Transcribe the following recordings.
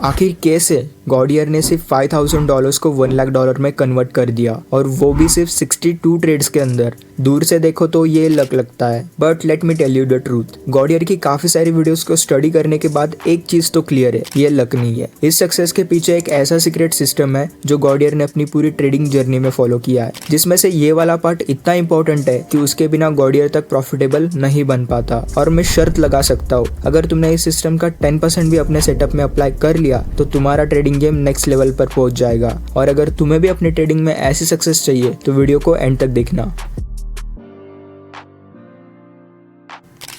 आखिर कैसे गॉडियर ने सिर्फ $5,000 को $1 लाख में कन्वर्ट कर दिया, और वो भी सिर्फ 62 ट्रेड्स के अंदर। दूर से देखो तो ये लक लगता है, but let me tell you the truth. गॉडियर की काफी सारी वीडियोस को स्टडी करने के बाद एक चीज तो क्लियर है, ये लक नहीं है। इस सक्सेस के पीछे एक ऐसा सीक्रेट सिस्टम है जो गॉडियर ने अपनी पूरी ट्रेडिंग जर्नी में फॉलो किया है, जिसमें से ये वाला पार्ट इतना इंपॉर्टेंट है कि उसके बिना गॉडियर तक प्रॉफिटेबल नहीं बन पाता। और मैं शर्त लगा सकता हूँ, अगर तुमने इस सिस्टम का 10% भी अपने सेटअप में अप्लाई कर लिया तो तुम्हारा ट्रेडिंग गेम नेक्स्ट लेवल पर पहुंच जाएगा। और अगर तुम्हें भी अपनी ट्रेडिंग में ऐसी सक्सेस चाहिए तो वीडियो को एंड तक देखना।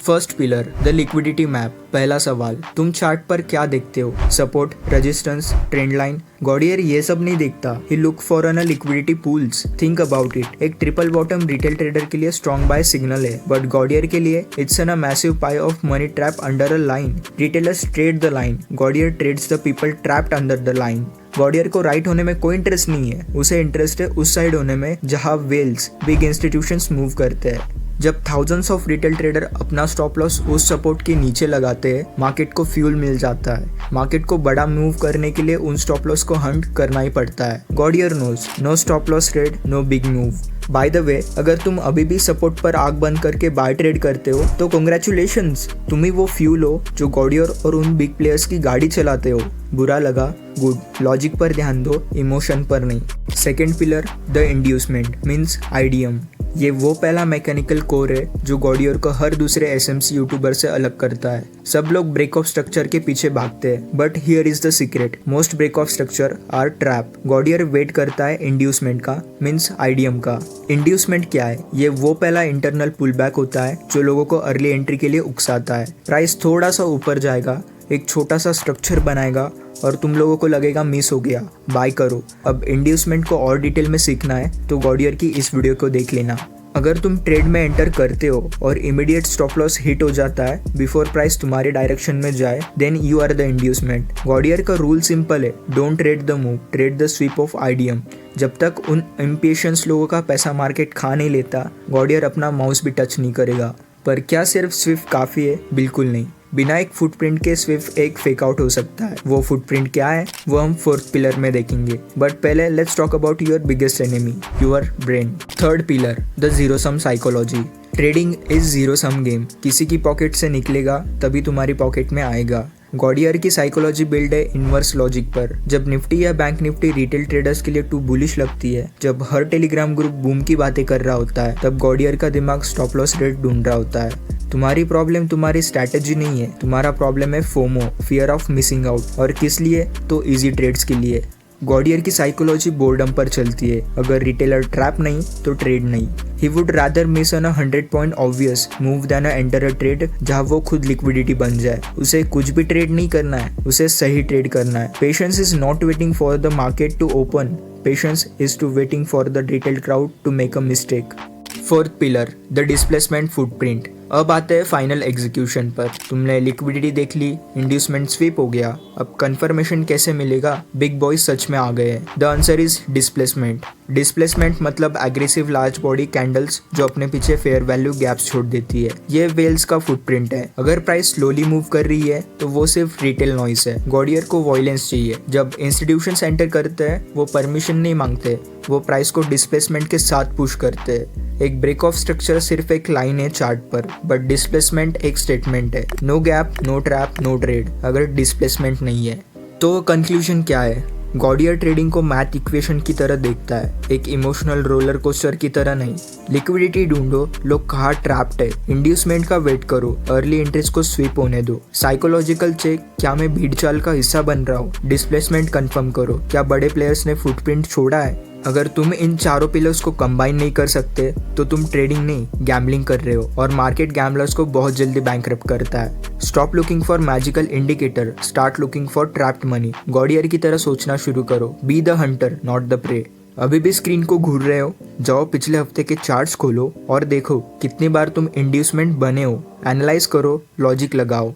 First pillar, the liquidity map. पहला सवाल, तुम चार्ट पर क्या देखते हो? Support, resistance, trend line? गॉडियर ये सब नहीं देखता। He look for an liquidity pools. Think about it. एक ट्रिपल बॉटम रिटेल ट्रेडर के लिए स्ट्रॉन्ग बाय सिग्नल है, बट गॉडियर के लिए it's a massive pie of money trap under a line. Retailers trade the line, गॉडियर trades the people trapped under the line. गॉडियर को राइट होने में कोई इंटरेस्ट नहीं है, उसे इंटरेस्ट है उस साइड होने में जहां वेल्स, बिग इंस्टीट्यूशंस मूव करते हैं। जब थाउजेंड्स ऑफ रिटेल ट्रेडर अपना स्टॉप लॉस उस सपोर्ट के नीचे लगाते हैं, मार्केट को फ्यूल मिल जाता है। मार्केट को बड़ा मूव करने के लिए उन स्टॉप लॉस को हंट करना ही पड़ता है। गॉडियर knows, no stop loss trade, no big move. By the way, अगर तुम अभी भी सपोर्ट पर आग बंद करके बाय ट्रेड करते हो तो कॉन्ग्रेचुलेशंस, तुम ही वो फ्यूल हो जो गॉडियर और उन बिग प्लेयर्स की गाड़ी चलाते हो। बुरा लगा, गुड। लॉजिक पर ध्यान दो, इमोशन पर नहीं। Second pillar, the inducement means IDM. ये वो पहला मैकेनिकल कोर है जो गॉडियर को हर दूसरे एसएमसी यूट्यूबर से अलग करता है। सब लोग ब्रेक ऑफ स्ट्रक्चर के पीछे भागते हैं, but here is the secret, most break of structure are trap. गॉडियर वेट करता है इंड्यूसमेंट का, मीन्स आईडीएम का। इंड्यूसमेंट क्या है? ये वो पहला इंटरनल पुल बैक होता है जो लोगों को अर्ली एंट्री के लिए उकसाता है। प्राइस थोड़ा सा ऊपर जाएगा, एक छोटा सा स्ट्रक्चर बनाएगा और तुम लोगों को लगेगा मिस हो गया, बाय करो। अब इंड्यूसमेंट को और डिटेल में सीखना है तो गॉडियर की इस वीडियो को देख लेना। अगर तुम ट्रेड में एंटर करते हो और इमीडिएट स्टॉप लॉस हिट हो जाता है बिफोर प्राइस तुम्हारे डायरेक्शन में जाए, then you are the inducement. गॉडियर का रूल सिंपल है, don't trade the move, trade the sweep of IDM. जब तक उन इम्पेशंस लोगों का पैसा मार्केट खा नहीं लेता, गॉडियर अपना माउस भी टच नहीं करेगा। पर क्या सिर्फ स्विफ्ट काफ़ी है? बिल्कुल नहीं। बिना एक फुटप्रिंट के स्विफ्ट एक फेक आउट हो सकता है। वो फुटप्रिंट क्या है वो हम फोर्थ पिलर में देखेंगे, बट पहले let's talk about your biggest enemy, your brain. Third pillar, the zero sum psychology. Trading is zero sum game. किसी की पॉकेट से निकलेगा तभी तुम्हारी पॉकेट में आएगा। गॉडियर की साइकोलॉजी बिल्ड है इनवर्स लॉजिक पर। जब निफ्टी या बैंक निफ्टी रिटेल ट्रेडर्स के लिए टू बुलिश लगती है, जब हर टेलीग्राम ग्रुप बूम की बातें कर रहा होता है, तब गॉडियर का दिमाग स्टॉप लॉस रेट ढूंढ रहा होता है। तुम्हारी प्रॉब्लम तुम्हारी स्ट्रैटेजी नहीं है, तुम्हारा प्रॉब्लम है FOMO, fear of missing out. और किस लिए? तो इजी ट्रेड्स के लिए। गॉडियर की साइकोलॉजी बोर्डम पर चलती है। अगर रिटेलर ट्रैप नहीं तो ट्रेड नहीं। He would rather miss on 100 point obvious move then enter a trade जहां वो खुद लिक्विडिटी बन जाए। उसे कुछ भी ट्रेड नहीं करना है, उसे सही ट्रेड करना है। Patience is not waiting for the market to open, patience is to waiting for the retail crowd to make a mistake. Fourth pillar, the displacement footprint. अब आते हैं फाइनल एग्जीक्यूशन पर। तुमने लिक्विडिटी देख ली, इंड्यूसमेंट स्वीप हो गया, अब confirmation कैसे मिलेगा? बिग बॉयज सच में आ गए हैं। The answer is displacement. Displacement मतलब एग्रेसिव लार्ज बॉडी कैंडल्स जो अपने पीछे फेयर वैल्यू गैप्स छोड़ देती है। ये वेल्स का फुटप्रिंट है। अगर प्राइस स्लोली मूव कर रही है तो वो सिर्फ रिटेल नॉइस है। गॉडियर को वॉयलेंस चाहिए। जब इंस्टीट्यूशंस एंटर करते हैं वो परमिशन नहीं मांगते, वो प्राइस को डिस्प्लेसमेंट के साथ पुश करते हैं। एक ब्रेक ऑफ स्ट्रक्चर सिर्फ एक लाइन है चार्ट पर, बट डिस्प्लेसमेंट एक स्टेटमेंट है। No gap, no trap, no trade अगर डिस्प्लेसमेंट नहीं है। तो कंक्लूजन क्या है? गॉडियर ट्रेडिंग को मैथ इक्वेशन की तरह देखता है, एक इमोशनल रोलर कोस्टर की तरह नहीं। लिक्विडिटी ढूंढो, लोग कहाँ ट्रैप्ड है, इंड्यूसमेंट का वेट करो, अर्ली इंटरेस्ट को स्वीप होने दो। साइकोलॉजिकल चेक, क्या मैं भीड़ चाल का हिस्सा बन रहा हूँ? डिस्प्लेसमेंट कंफर्म करो, क्या बड़े प्लेयर्स ने फुटप्रिंट छोड़ा है? अगर तुम इन चारों पिलर्स को कंबाइन नहीं कर सकते तो तुम ट्रेडिंग नहीं गैम्बलिंग कर रहे हो, और मार्केट गैम्बलर्स को बहुत जल्दी बैंकरप्ट करता है। Stop looking for magical indicator, start looking for trapped money. गॉडियर की तरह सोचना शुरू करो, be the hunter not the prey. अभी भी स्क्रीन को घूर रहे हो? जाओ पिछले हफ्ते के चार्ट्स खोलो और देखो कितनी बार तुम इंड्यूसमेंट बने हो। एनालाइज करो, लॉजिक लगाओ।